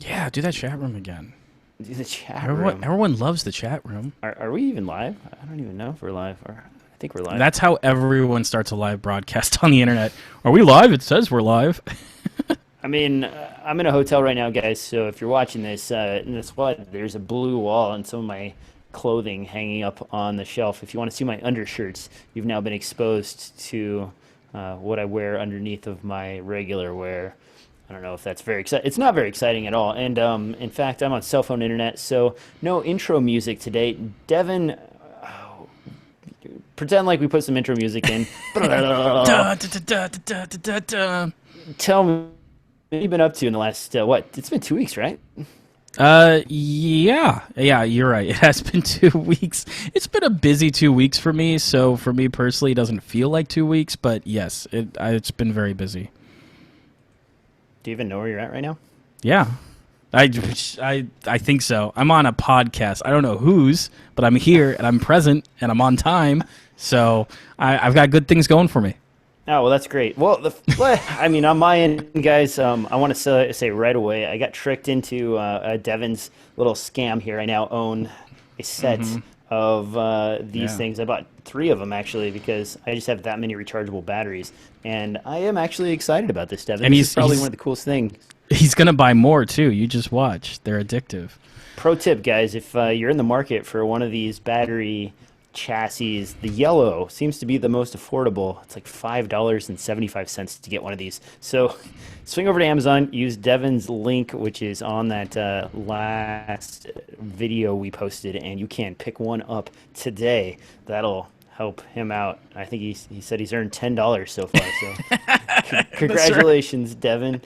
Yeah, do that chat room again. Do the chat Everyone, room. everyone loves the chat room. Are we even live? I don't even know if we're live. Or I think we're live. That's how everyone starts a live broadcast on the internet. Are we live? It says we're live. I mean, I'm in a hotel right now, guys. So if you're watching this, and that's why there's a blue wall and some of my clothing hanging up on the shelf. If you want to see my undershirts, you've now been exposed to what I wear underneath of my regular wear. I don't know if that's very exciting. It's not very exciting at all. And in fact, I'm on cell phone internet, so no intro music today. Devin, pretend like we put some intro music in. Da, da, da, da, da, da, da. Tell me what you've been up to in the last, what? It's been 2 weeks, right? Yeah, you're right. It has been 2 weeks. It's been a busy 2 weeks for me. So for me personally, it doesn't feel like 2 weeks, but yes, it's been very busy. Do you even know where you're at right now? Yeah, I think so. I'm on a podcast. I don't know whose, but I'm here and I'm present and I'm on time. So I've got good things going for me. Oh, well, that's great. Well, I mean, on my end, guys, I want to say right away, I got tricked into Devin's little scam here. I now own a set of these things. I bought 3 of them, actually, because I just have that many rechargeable batteries. And I am actually excited about this, Devin. And this is probably one of the coolest things. He's going to buy more, too. You just watch. They're addictive. Pro tip, guys, if you're in the market for one of these battery chassis, the yellow seems to be the most affordable. It's like $5.75 to get one of these. So swing over to Amazon, use Devin's link, which is on that last video we posted, and you can pick one up today. That'll help him out. I think he said he's earned $10 so far. So congratulations, right, Devin.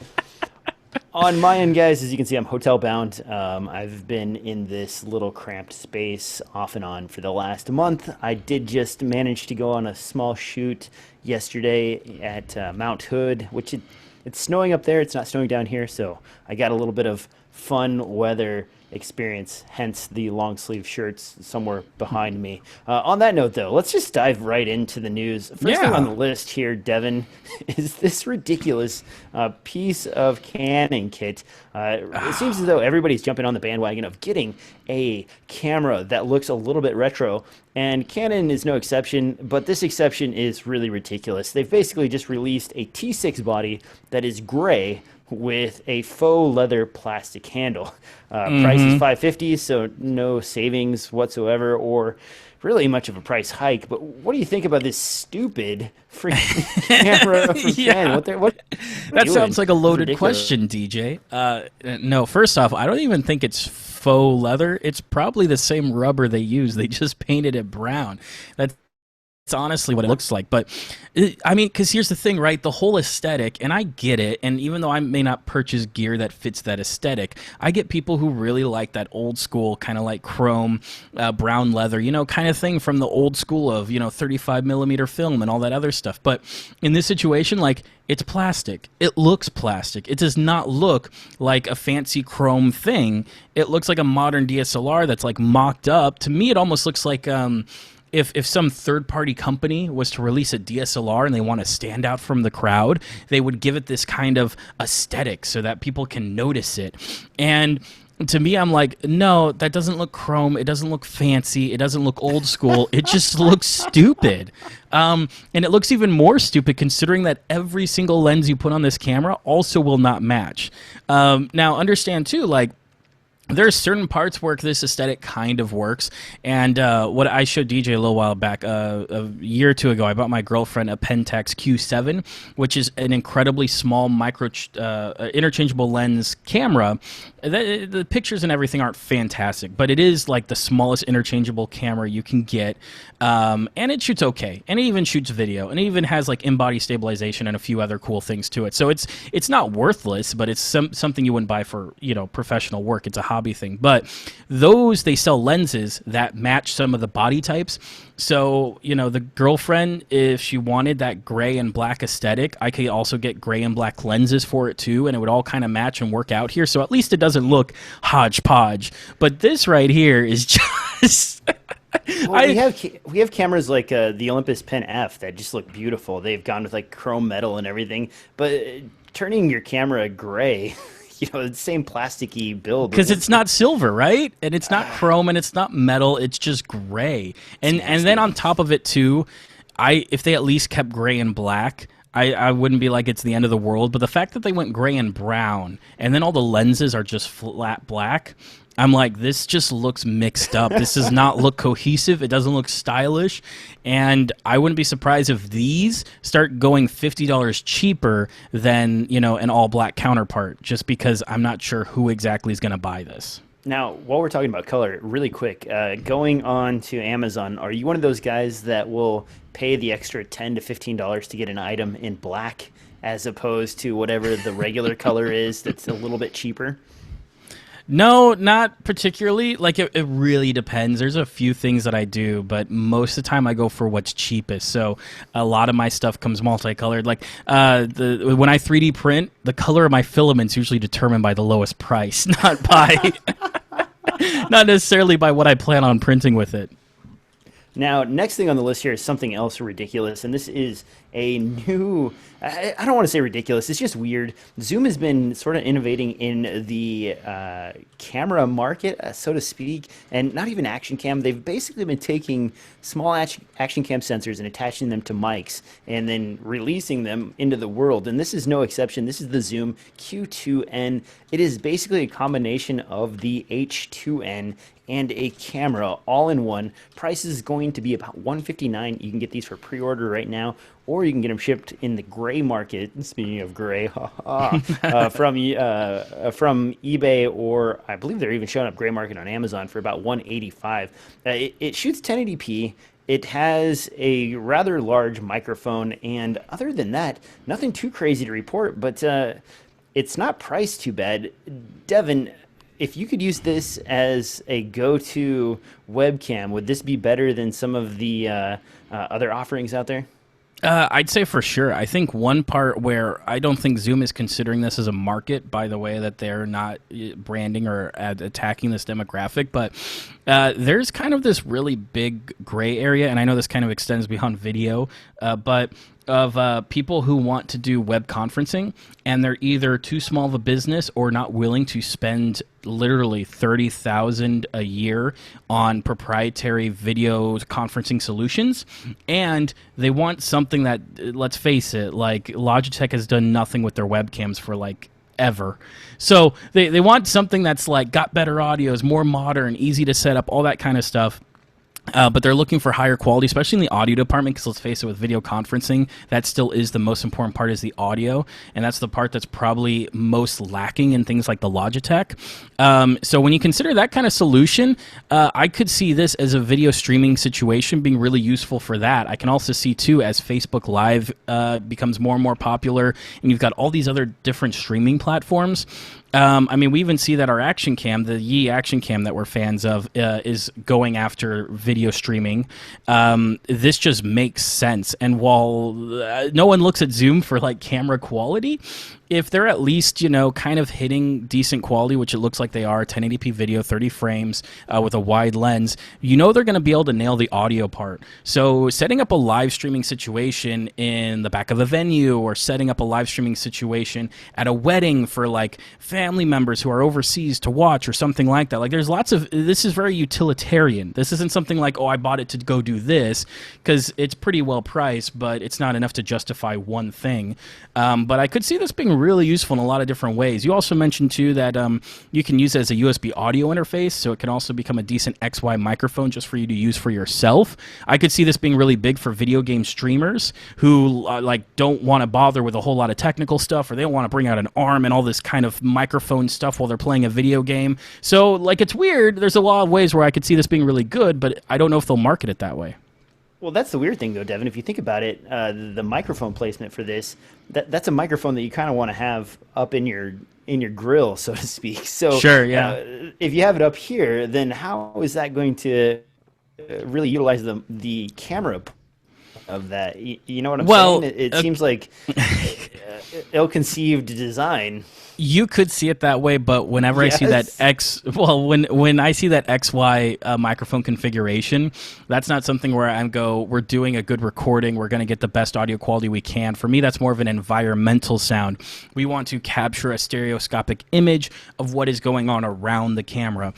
On my end, guys, as you can see, I'm hotel bound. I've been in this little cramped space off and on for the last month. I did just manage to go on a small shoot yesterday at Mount Hood, which it's snowing up there. It's not snowing down here, so I got a little bit of fun weather experience, hence the long sleeve shirts somewhere behind me. On that note, though, let's just dive right into the news. First thing on the list here, Devin, is this ridiculous piece of Canon kit. It seems as though everybody's jumping on the bandwagon of getting a camera that looks a little bit retro, and Canon is no exception, but this exception is really ridiculous. They've basically just released a T6 body that is gray with a faux leather plastic handle. Price is $550, so no savings whatsoever, or really much of a price hike. But what do you think about this stupid freaking camera from Canon? What that sounds like a loaded question, DJ. No, first off, I don't even think it's faux leather. It's probably the same rubber they use. They just painted it brown. That's honestly what it looks like. But I mean, because here's the thing, right? The whole aesthetic, and I get it, and even though I may not purchase gear that fits that aesthetic, I get people who really like that old school kind of like chrome, brown leather, kind of thing from the old school of 35 millimeter film and all that other stuff. But in this situation, like, it's plastic. It looks plastic. It does not look like a fancy chrome thing. It looks like a modern DSLR that's like mocked up. To me, it almost looks like if some third-party company was to release a DSLR and they want to stand out from the crowd, they would give it this kind of aesthetic so that people can notice it. And to me, I'm like, no, that doesn't look chrome. It doesn't look fancy. It doesn't look old school. It just looks stupid. And it looks even more stupid considering that every single lens you put on this camera also will not match. Now, understand, too, like, there are certain parts where this aesthetic kind of works, and what I showed DJ a little while back, a year or two ago, I bought my girlfriend a Pentax Q7, which is an incredibly small micro interchangeable lens camera. The pictures and everything aren't fantastic, but it is like the smallest interchangeable camera you can get, and it shoots okay, and it even shoots video, and it even has like in-body stabilization and a few other cool things to it. So it's not worthless, but it's something you wouldn't buy for professional work. It's a hobby thing. But they sell lenses that match some of the body types. So, the girlfriend, if she wanted that gray and black aesthetic, I could also get gray and black lenses for it too, and it would all kind of match and work out here. So at least it doesn't look hodgepodge. But this right here is just... Well, we have cameras like the Olympus Pen F that just look beautiful. They've gone with like chrome metal and everything. But turning your camera gray... the same plasticky build. Because it's not silver, right? And it's not chrome, and it's not metal. It's just gray. And then on top of it too, if they at least kept gray and black, I wouldn't be like it's the end of the world. But the fact that they went gray and brown, and then all the lenses are just flat black, I'm like, this just looks mixed up. This does not look cohesive. It doesn't look stylish. And I wouldn't be surprised if these start going $50 cheaper than, an all-black counterpart, just because I'm not sure who exactly is going to buy this. Now, while we're talking about color, really quick, going on to Amazon, are you one of those guys that will pay the extra $10 to $15 to get an item in black as opposed to whatever the regular color is that's a little bit cheaper? No, not particularly. Like, it really depends. There's a few things that I do, but most of the time I go for what's cheapest. So a lot of my stuff comes multicolored. Like, when I 3D print, the color of my filament's usually determined by the lowest price, not by, not necessarily by what I plan on printing with it. Now, next thing on the list here is something else ridiculous, and this is a new, I don't want to say ridiculous, it's just weird. Zoom has been sort of innovating in the camera market, so to speak, and not even action cam. They've basically been taking small action cam sensors and attaching them to mics and then releasing them into the world, and this is no exception. This is the Zoom Q2n. It is basically a combination of the H2n and a camera all in one. Price is going to be about $159. You can get these for pre-order right now, or you can get them shipped in the gray market. Speaking of gray, from eBay, or I believe they're even showing up gray market on Amazon for about $185. It shoots 1080p. It has a rather large microphone, and other than that, nothing too crazy to report, but it's not priced too bad. Devin, if you could use this as a go-to webcam, would this be better than some of the other offerings out there? I'd say for sure. I think one part where I don't think Zoom is considering this as a market, by the way, that they're not branding or attacking this demographic, but there's kind of this really big gray area, and I know this kind of extends beyond video, but of people who want to do web conferencing, and they're either too small of a business or not willing to spend literally $30,000 a year on proprietary video conferencing solutions, and they want something that, let's face it, like Logitech has done nothing with their webcams for like ever. So they want something that's like got better audio, is more modern, easy to set up, all that kind of stuff. But they're looking for higher quality, especially in the audio department, because let's face it, with video conferencing, that still is the most important part, is the audio, and that's the part that's probably most lacking in things like the Logitech. So when you consider that kind of solution, I could see this as a video streaming situation being really useful for that. I can also see, too, as Facebook Live becomes more and more popular, and you've got all these other different streaming platforms, I mean, we even see that our action cam, the Yi action cam that we're fans of, is going after video streaming. This just makes sense. And while no one looks at Zoom for like camera quality, if they're at least, kind of hitting decent quality, which it looks like they are, 1080p video, 30 frames with a wide lens, they're going to be able to nail the audio part. So setting up a live streaming situation in the back of a venue, or setting up a live streaming situation at a wedding for like family members who are overseas to watch, or something like that. Like, there's lots of, this is very utilitarian. This isn't something like, oh, I bought it to go do this, because it's pretty well priced, but it's not enough to justify one thing. But I could see this being really useful in a lot of different ways. You also mentioned too that you can use it as a USB audio interface, so it can also become a decent XY microphone just for you to use for yourself. I could see this being really big for video game streamers who don't want to bother with a whole lot of technical stuff, or they don't want to bring out an arm and all this kind of microphone stuff while they're playing a video game. So it's weird. There's a lot of ways where I could see this being really good, but I don't know if they'll market it that way. Well, that's the weird thing, though, Devin. If you think about it, the microphone placement for this, that's a microphone that you kind of want to have up in your grill, so to speak. So sure, yeah. If you have it up here, then how is that going to really utilize the camera of that? You know what I'm saying? It seems like ill-conceived design. You could see it that way, but whenever I see that when I see that XY microphone configuration, that's not something where we're doing a good recording, we're going to get the best audio quality we can. For me, that's more of an environmental sound. We want to capture a stereoscopic image of what is going on around the camera.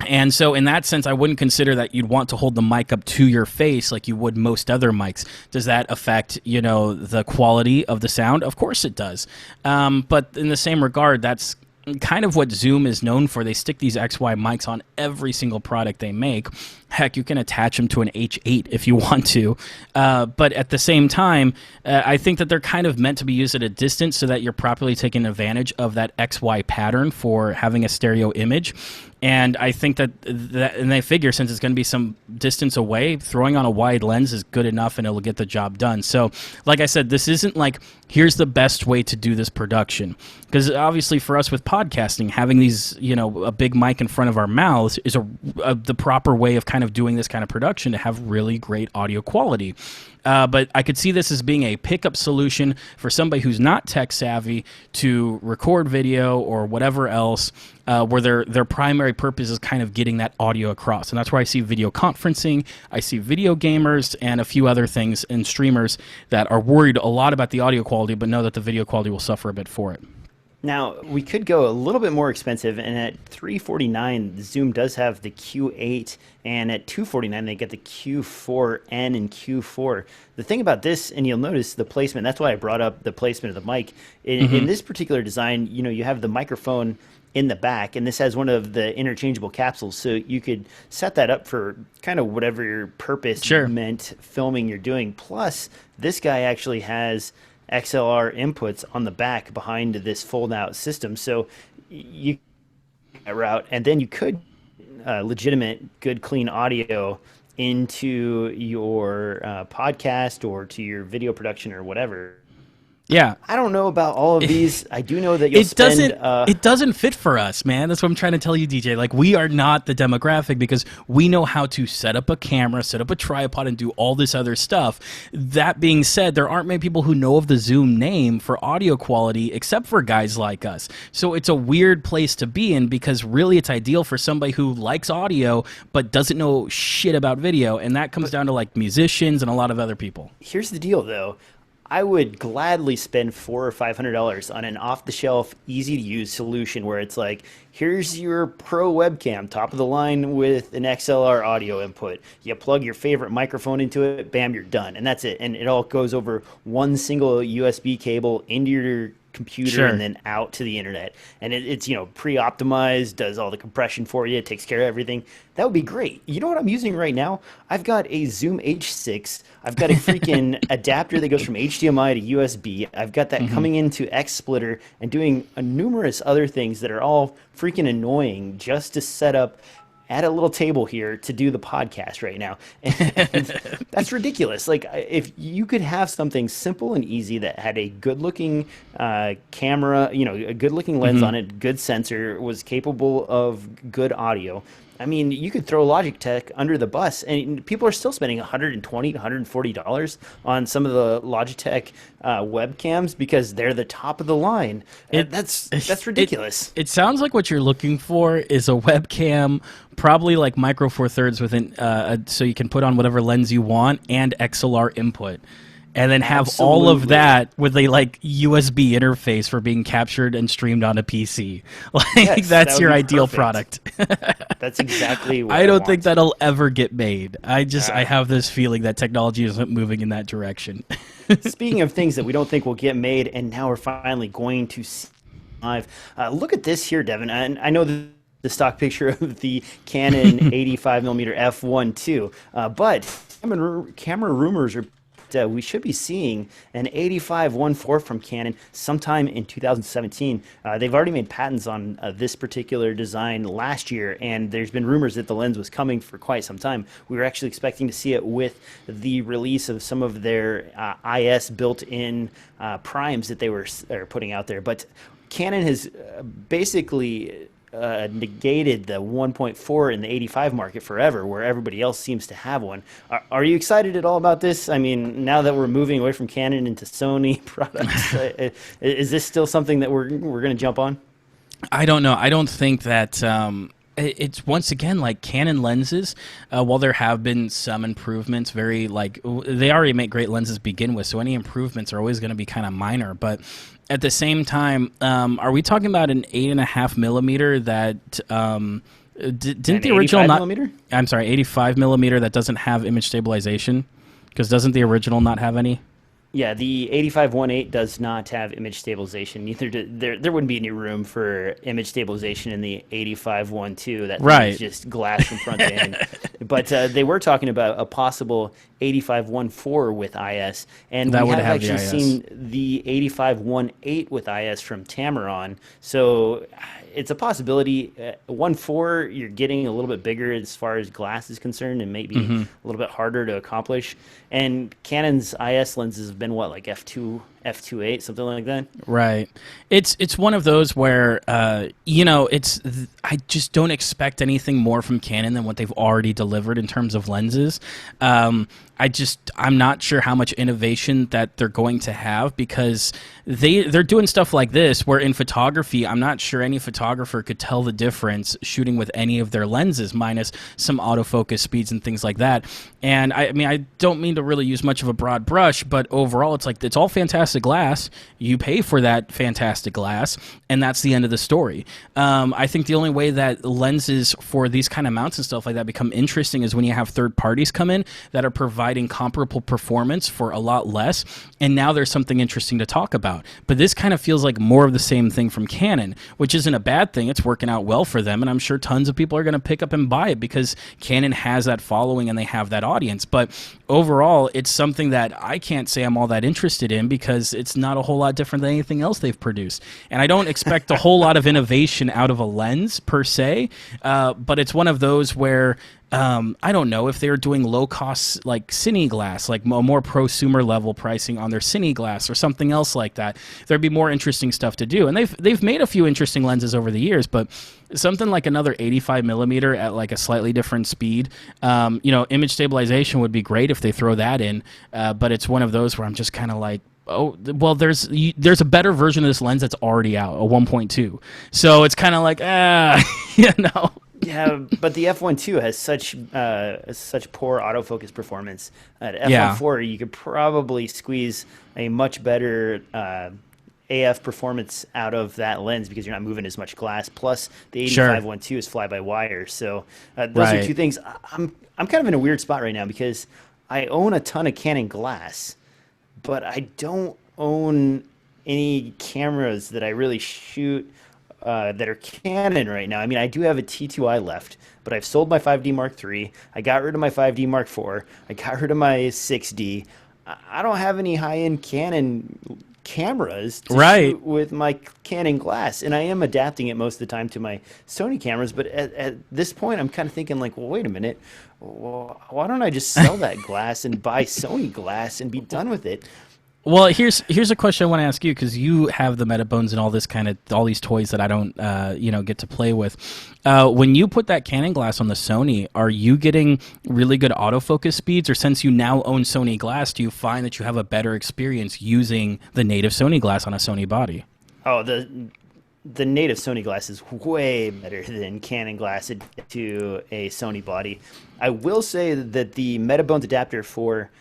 And so in that sense, I wouldn't consider that you'd want to hold the mic up to your face like you would most other mics. Does that affect, the quality of the sound? Of course it does. But in the same regard, that's kind of what Zoom is known for. They stick these XY mics on every single product they make. Heck, you can attach them to an H8 if you want to. But at the same time, I think that they're kind of meant to be used at a distance so that you're properly taking advantage of that XY pattern for having a stereo image. And I think and they figure since it's going to be some distance away, throwing on a wide lens is good enough and it'll get the job done. So, like I said, this isn't like, here's the best way to do this production. Because obviously for us with podcasting, having these, a big mic in front of our mouths is the proper way of kind of doing this kind of production to have really great audio quality. But I could see this as being a pickup solution for somebody who's not tech savvy to record video or whatever else, where their primary purpose is kind of getting that audio across. And that's where I see video conferencing, I see video gamers, and a few other things, and streamers that are worried a lot about the audio quality, but know that the video quality will suffer a bit for it. Now, we could go a little bit more expensive, and at $349, Zoom does have the Q8, and at $249, they get the Q4N and Q4. The thing about this, and you'll notice the placement, that's why I brought up the placement of the mic. In this particular design, you have the microphone in the back, and this has one of the interchangeable capsules, so you could set that up for kind of whatever your purpose meant filming you're doing. Plus, this guy actually has XLR inputs on the back behind this fold-out system, so you that route, and then you could legitimate good clean audio into your podcast or to your video production or whatever. Yeah, I don't know about all of these. I do know that you'll it doesn't fit for us, man. That's what I'm trying to tell you, DJ. Like, we are not the demographic because we know how to set up a camera, set up a tripod, and do all this other stuff. That being said, there aren't many people who know of the Zoom name for audio quality except for guys like us. So it's a weird place to be in because really it's ideal for somebody who likes audio but doesn't know shit about video, and that comes down to like musicians and a lot of other people. Here's the deal, though. I would gladly spend $400 or $500 on an off-the-shelf, easy-to-use solution where it's like, here's your pro webcam, top of the line with an XLR audio input. You plug your favorite microphone into it, bam, you're done. And that's it. And it all goes over one single USB cable into your computer and then out to the internet. And it's pre-optimized, does all the compression for you, takes care of everything. That would be great. You know what I'm using right now? I've got a Zoom H6. I've got a freaking adapter that goes from HDMI to USB. I've got that coming into XSplitter and doing numerous other things that are all freaking annoying just to set up at a little table here to do the podcast right now. And that's ridiculous. Like, if you could have something simple and easy that had a good-looking camera, a good-looking lens on it, good sensor, was capable of good audio. I mean, you could throw Logitech under the bus, and people are still spending $120 to $140 on some of the Logitech webcams because they're the top of the line. That's ridiculous. It sounds like what you're looking for is a webcam, probably like Micro Four Thirds within, so you can put on whatever lens you want and XLR input. And then have all of that with a USB interface for being captured and streamed on a PC. That's your ideal product. That's exactly what I don't think that'll ever get made. I have this feeling that technology isn't moving in that direction. Speaking of things that we don't think will get made, and now we're finally going to see live. Look at this here, Devin. And I know the stock picture of the Canon 85mm f1.2, but camera rumors are we should be seeing an 85-1.4 from Canon sometime in 2017. They've already made patents on this particular design last year, and there's been rumors that the lens was coming for quite some time. We were actually expecting to see it with the release of some of their IS built-in primes that they were putting out there. But Canon has basically negated the 1.4 in the 85 market forever, where everybody else seems to have one. Are you excited at all about this? I mean, now that we're moving away from Canon into Sony products, is this still something that we're going to jump on? I don't know. I don't think that it's, once again, like Canon lenses, while there have been some improvements, very like they already make great lenses to begin with, so any improvements are always going to be kind of minor. But at the same time, are we talking about an 8.5 millimeter that didn't the original not? Millimeter? I'm sorry, 85 millimeter that doesn't have image stabilization, because doesn't the original not have any? Yeah, the 85-1.8 does not have image stabilization. Neither there wouldn't be any room for image stabilization in the 85-1.2. That right. Is just glass from front to end. But they were talking about a possible 85-1.4 with IS, and that we would have actually the seen the 85-1.8 with IS from Tamron. So it's a possibility. 1.4, you're getting a little bit bigger as far as glass is concerned, and maybe a little bit harder to accomplish. And Canon's IS lenses have been what, like f2.8, something like that. Right. It's one of those where I just don't expect anything more from Canon than what they've already delivered in terms of lenses. I'm not sure how much innovation that they're going to have, because they're doing stuff like this where in photography, I'm not sure any photographer could tell the difference shooting with any of their lenses, minus some autofocus speeds and things like that. And I mean, I don't mean to really use much of a broad brush, but overall, it's all fantastic glass. You pay for that fantastic glass, and that's the end of the story. I think the only way that lenses for these kind of mounts and stuff like that become interesting is when you have third parties come in that are providing comparable performance for a lot less, and now there's something interesting to talk about. But this kind of feels like more of the same thing from Canon, which isn't a bad thing. It's working out well for them, and I'm sure tons of people are going to pick up and buy it because Canon has that following and they have that audience. But overall, it's something that I can't say I'm all that interested in, because it's not a whole lot different than anything else they've produced. And I don't expect a whole lot of innovation out of a lens per se, but it's one of those where I don't know if they're doing low cost like Cine glass, like a more prosumer level pricing on their Cine glass or something else like that. There'd be more interesting stuff to do. And they've made a few interesting lenses over the years, but something like another 85 millimeter at like a slightly different speed, image stabilization would be great if they throw that in. But it's one of those where I'm just kind of like, oh, well, there's a better version of this lens that's already out, a 1.2. So it's kind of like, Yeah, but the f1.2 has such poor autofocus performance. At f1.4, you could probably squeeze a much better AF performance out of that lens because you're not moving as much glass. Plus, the 85-1.2 is fly-by-wire. So those are two things. I'm kind of in a weird spot right now because I own a ton of Canon glass, but I don't own any cameras that I really shoot that are Canon right now. I mean, I do have a T2i left, but I've sold my 5D Mark III. I got rid of my 5D Mark IV. I got rid of my 6D. I don't have any high-end Canon cameras to shoot with my Canon glass, and I am adapting it most of the time to my Sony cameras. But at this point, I'm kind of thinking like, well, wait a minute. Why don't I just sell that glass and buy Sony glass and be done with it? Well, here's a question I want to ask you, because you have the Metabones and all these toys that I don't get to play with. When you put that Canon glass on the Sony, are you getting really good autofocus speeds, or since you now own Sony glass, do you find that you have a better experience using the native Sony glass on a Sony body? Oh, the native Sony glass is way better than Canon glass to a Sony body. I will say that the Metabones adapter for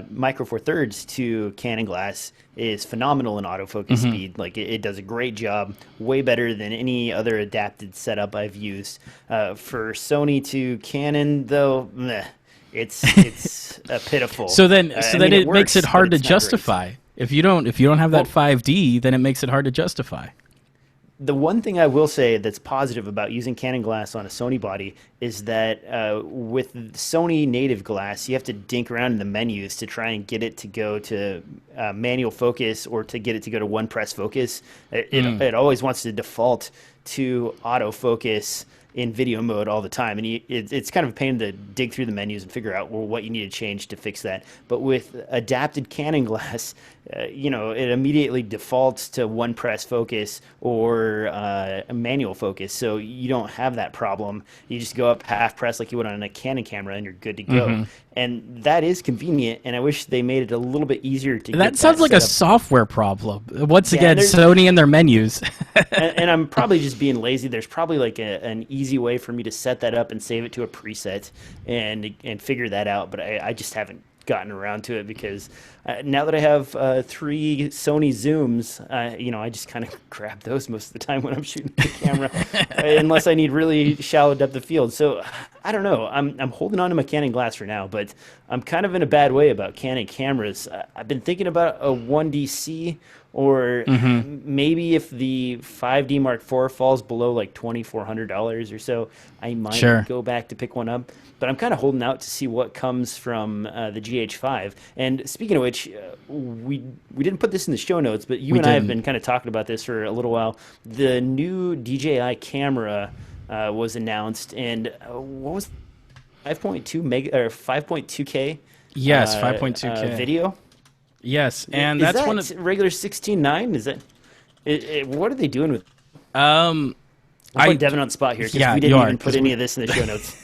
Micro Four Thirds to Canon glass is phenomenal in autofocus speed. Like it does a great job, way better than any other adapted setup I've used. For Sony to Canon, though, it's pitiful. So then it makes it hard to justify. If you don't have that 5D, then it makes it hard to justify. The one thing I will say that's positive about using Canon glass on a Sony body is that with Sony native glass, you have to dink around in the menus to try and get it to go to manual focus or to get it to go to one press focus. It always wants to default to autofocus in video mode all the time, and it's kind of a pain to dig through the menus and figure out what you need to change to fix that. But with adapted Canon glass, it immediately defaults to one press focus or a manual focus, so you don't have that problem. You just go up half press like you would on a Canon camera, and you're good to go. And that is convenient, and I wish they made it a little bit easier to get that sounds like a software problem. Once again, Sony and their menus. and I'm probably just being lazy. There's probably like an easy way for me to set that up and save it to a preset and figure that out, but I just haven't gotten around to it because now that I have 3 Sony Zooms, I just kind of grab those most of the time when I'm shooting the camera, unless I need really shallow depth of field. So I don't know. I'm holding on to my Canon glass for now, but I'm kind of in a bad way about Canon cameras. I've been thinking about a 1DC, or maybe if the 5D Mark IV falls below like $2,400 or so, I might go back to pick one up. But I'm kind of holding out to see what comes from the GH5. And speaking of which, we didn't put this in the show notes, but you and I have been kind of talking about this for a little while. The new DJI camera was announced, and what was 5.2K? Yes, 5.2K video. Yes, and that's one of regular 16:9. Is that? What are they doing with? I'm putting Devin on the spot here because we didn't even put any of this in the show notes.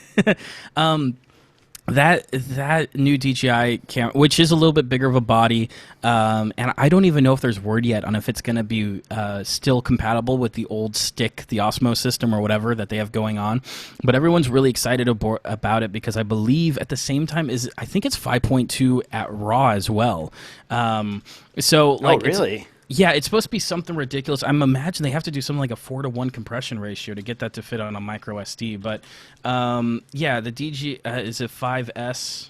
That new DJI camera, which is a little bit bigger of a body, and I don't even know if there's word yet on if it's going to be still compatible with the old stick, the Osmo system or whatever that they have going on. But everyone's really excited about it because I believe at the same time I think it's 5.2 at RAW as well. Really? Yeah, it's supposed to be something ridiculous. I'm imagining they have to do something like a 4:1 compression ratio to get that to fit on a micro SD. But the DG is a 5IS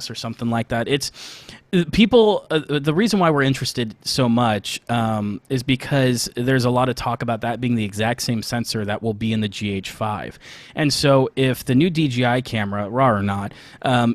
or something like that. It's people. The reason why we're interested so much is because there's a lot of talk about that being the exact same sensor that will be in the GH5. And so if the new DJI camera, RAW or not,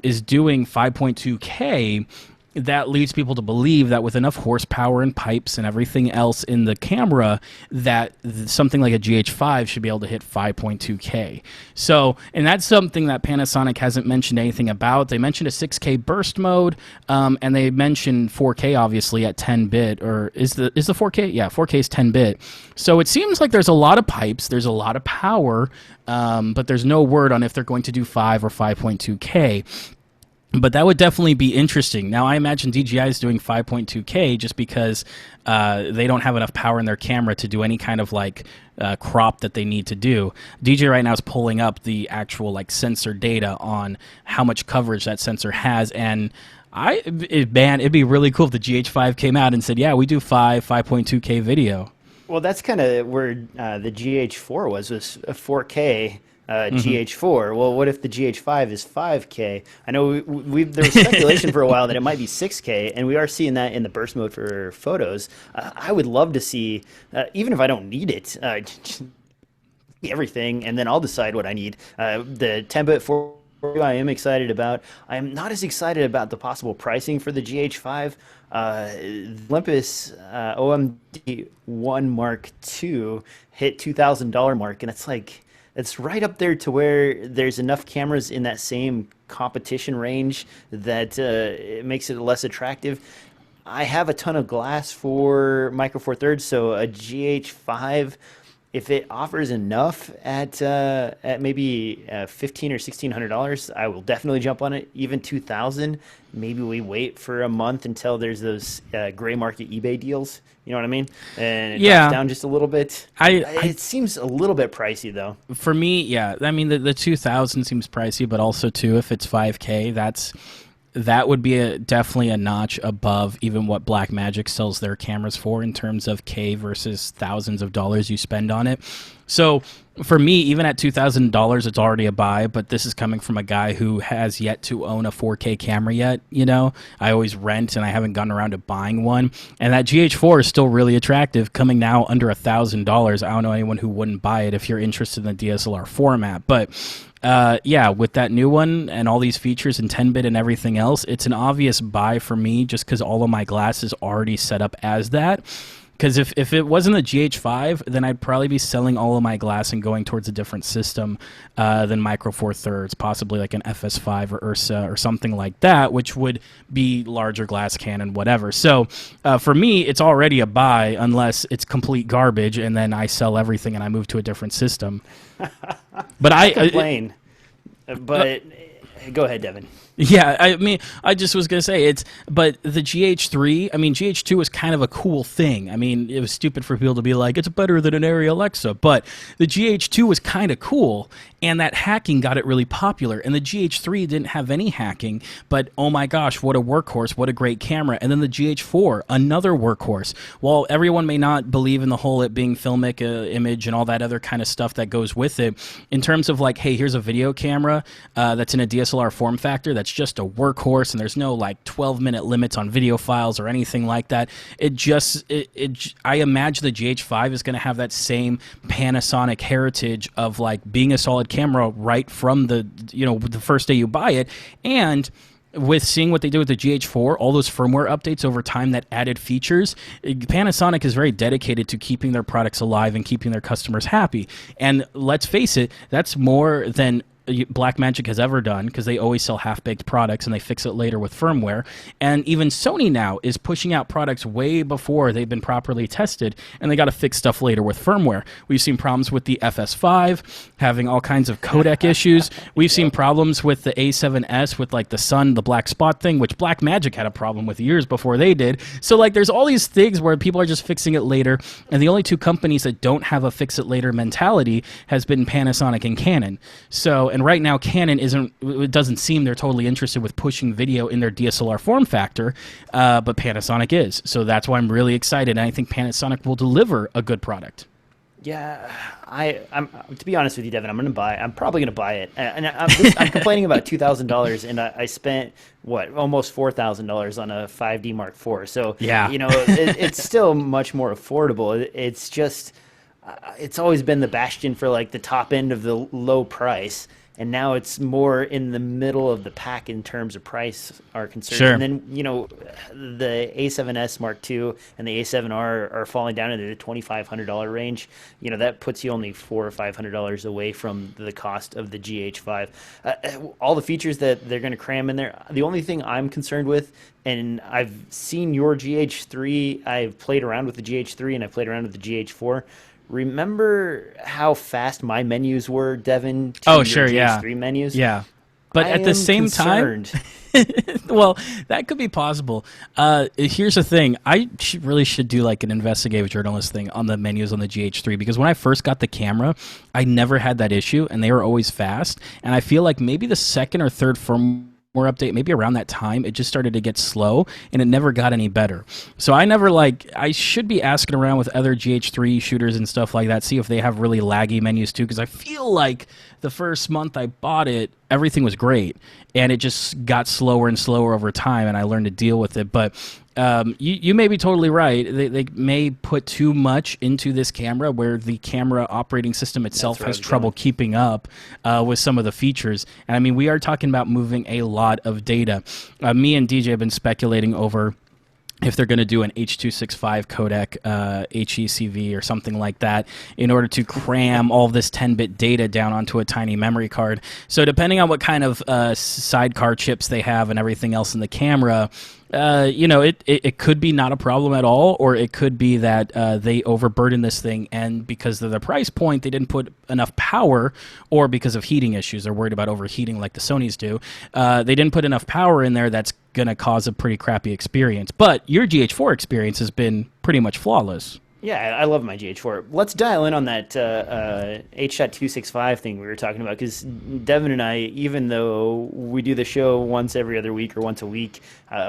is doing 5.2K, that leads people to believe that with enough horsepower and pipes and everything else in the camera, that something like a GH5 should be able to hit 5.2K. So, and that's something that Panasonic hasn't mentioned anything about. They mentioned a 6K burst mode, and they mentioned 4K obviously at 10-bit, or is the 4K? Yeah, 4K is 10-bit. So it seems like there's a lot of pipes, there's a lot of power, but there's no word on if they're going to do 5 or 5.2K. But that would definitely be interesting. Now, I imagine DJI is doing 5.2K just because they don't have enough power in their camera to do any kind of crop that they need to do. DJI right now is pulling up the actual sensor data on how much coverage that sensor has, and it'd be really cool if the GH5 came out and said, yeah, we do 5.2K video. Well, that's kind of where the GH4 was a 4K. GH4. Well, what if the GH5 is 5K? I know there was speculation for a while that it might be 6K, and we are seeing that in the burst mode for photos. I would love to see, even if I don't need it, everything, and then I'll decide what I need. The 10-bit 4 I am excited about. I am not as excited about the possible pricing for the GH5. Olympus OMD1 Mark II hit $2,000 mark, and it's right up there to where there's enough cameras in that same competition range that it makes it less attractive. I have a ton of glass for Micro Four Thirds, so a GH5, if it offers enough at maybe $1,500 or $1,600, I will definitely jump on it. Even $2,000, maybe we wait for a month until there's those gray market eBay deals. You know what I mean? And it drops down just a little bit. It seems a little bit pricey, though. For me, yeah. I mean, the 2,000 seems pricey, but also, too, if it's 5K, that would be definitely a notch above even what Blackmagic sells their cameras for in terms of K versus thousands of dollars you spend on it. So for me, even at $2,000, it's already a buy, but this is coming from a guy who has yet to own a 4K camera yet. I always rent, and I haven't gotten around to buying one. And that GH4 is still really attractive, coming now under $1,000. I don't know anyone who wouldn't buy it if you're interested in the DSLR format. But with that new one and all these features and 10-bit and everything else, it's an obvious buy for me just because all of my glass is already set up as that. Because if it wasn't the GH5, then I'd probably be selling all of my glass and going towards a different system than Micro Four Thirds, possibly like an FS5 or Ursa or something like that, which would be larger glass Canon, whatever. So for me, it's already a buy unless it's complete garbage and then I sell everything and I move to a different system. But I complain. But go ahead, Devin. Yeah, I mean, I just was going to say but the GH3, I mean, GH2 was kind of a cool thing. I mean, it was stupid for people to be like, it's better than an Arri Alexa, but the GH2 was kind of cool, and that hacking got it really popular, and the GH3 didn't have any hacking, but oh my gosh, what a workhorse, what a great camera, and then the GH4, another workhorse. While everyone may not believe in the whole it being filmic image and all that other kind of stuff that goes with it, in terms of like, hey, here's a video camera that's in a DSLR form factor that's just a workhorse, and there's no like 12-minute limits on video files or anything like that. I imagine the GH5 is going to have that same Panasonic heritage of like being a solid camera right from the first day you buy it. And with seeing what they did with the GH4, all those firmware updates over time that added features, Panasonic is very dedicated to keeping their products alive and keeping their customers happy. And let's face it, that's more than Blackmagic has ever done, because they always sell half-baked products and they fix it later with firmware. And even Sony now is pushing out products way before they've been properly tested, and they got to fix stuff later with firmware. We've seen problems with the FS5 having all kinds of codec issues. We've seen problems with the A7S with like the sun, the black spot thing, which Blackmagic had a problem with years before they did. So like there's all these things where people are just fixing it later, and the only two companies that don't have a fix it later mentality has been Panasonic and Canon. And right now, Canon it doesn't seem they're totally interested with pushing video in their DSLR form factor, but Panasonic is. So that's why I'm really excited, and I think Panasonic will deliver a good product. Yeah, I'm to be honest with you, Devin, I'm probably gonna buy it, and I'm complaining about $2,000, and I spent almost $4,000 on a 5D Mark IV. So yeah, it's still much more affordable. It's just it's always been the bastion for like the top end of the low price, and now it's more in the middle of the pack in terms of price are concerned. Sure. And then the A7S Mark II and the A7R are falling down into the $2,500 range. That puts you only $400 or $500 away from the cost of the GH5. All the features that they're going to cram in there. The only thing I'm concerned with, and I've seen your GH3, I've played around with the GH3 and I've played around with the GH4. Remember how fast my menus were, Devin? Oh, sure, yeah. GH3 menus? Yeah. But at the same time, well, that could be possible. Here's the thing. I really should do like an investigative journalist thing on the menus on the GH3, because when I first got the camera, I never had that issue, and they were always fast. And I feel like maybe the second or third firmware update, maybe around that time, it just started to get slow, and it never got any better. So I should be asking around with other GH3 shooters and stuff like that, see if they have really laggy menus too, because I feel like the first month I bought it, everything was great, and it just got slower and slower over time, and I learned to deal with it. But you may be totally right. They may put too much into this camera where the camera operating system itself has trouble keeping up with some of the features. And I mean, we are talking about moving a lot of data. Me and DJ have been speculating over if they're going to do an H.265 codec, HECV or something like that, in order to cram all of this 10-bit data down onto a tiny memory card. So depending on what kind of sidecar chips they have and everything else in the camera, it could be not a problem at all, or it could be that they overburden this thing, and because of the price point, they didn't put enough power, or because of heating issues, they're worried about overheating like the Sonys do. They didn't put enough power in there that's going to cause a pretty crappy experience. But your GH4 experience has been pretty much flawless. Yeah, I love my GH4. Let's dial in on that H.265 thing we were talking about, because Devin and I, even though we do the show once every other week or once a week,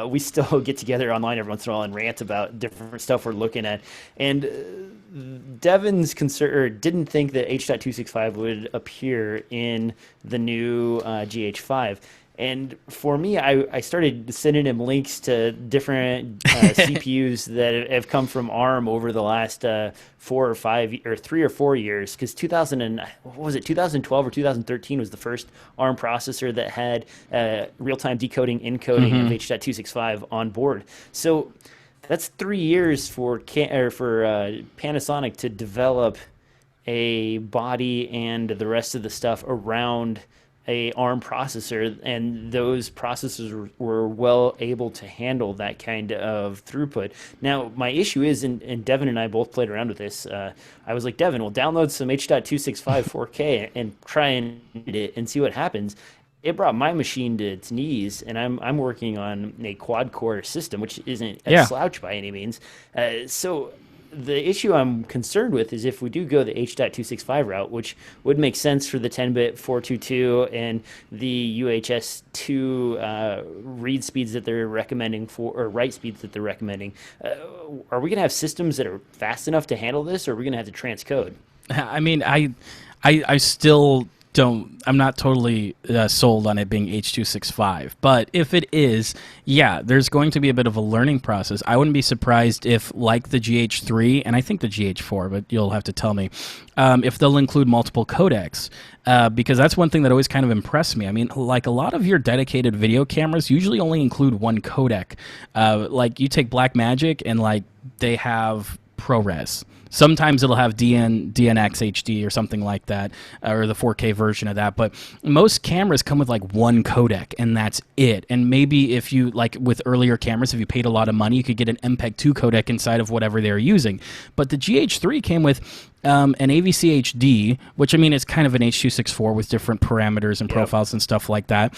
we still get together online every once in a while and rant about different stuff we're looking at. And Devin's concern didn't think that H.265 would appear in the new GH5. And for me, I started sending him links to different CPUs that have come from ARM over the last 4 or 5 or 3 or 4 years. Because 2012 or 2013 was the first ARM processor that had real-time decoding, encoding of H.265 on board. So That's 3 years for Panasonic to develop a body and the rest of the stuff around a ARM processor, and those processors were well able to handle that kind of throughput. Now, my issue is, and Devin and I both played around with this. I was like, Devin, we'll download some H.265 4K and try and edit it and see what happens. It brought my machine to its knees, and I'm working on a quad core system, which isn't a slouch by any means. So the issue I'm concerned with is if we do go the H.265 route, which would make sense for the 10-bit 422 and the UHS-2 read speeds that they're recommending or write speeds that they're recommending, are we going to have systems that are fast enough to handle this, or are we going to have to transcode? I mean, I still I'm not totally sold on it being H.265, but if it is, yeah, there's going to be a bit of a learning process. I wouldn't be surprised if, like the GH3, and I think the GH4, but you'll have to tell me, if they'll include multiple codecs, because that's one thing that always kind of impressed me. I mean, like a lot of your dedicated video cameras usually only include one codec. Like you take Blackmagic and like they have ProRes. Sometimes it'll have DNx HD or something like that, or the 4K version of that. But most cameras come with like one codec, and that's it. And maybe if you, like with earlier cameras, if you paid a lot of money, you could get an MPEG-2 codec inside of whatever they're using. But the GH3 came with an AVC HD, which I mean is kind of an H.264 with different parameters and profiles and stuff like that.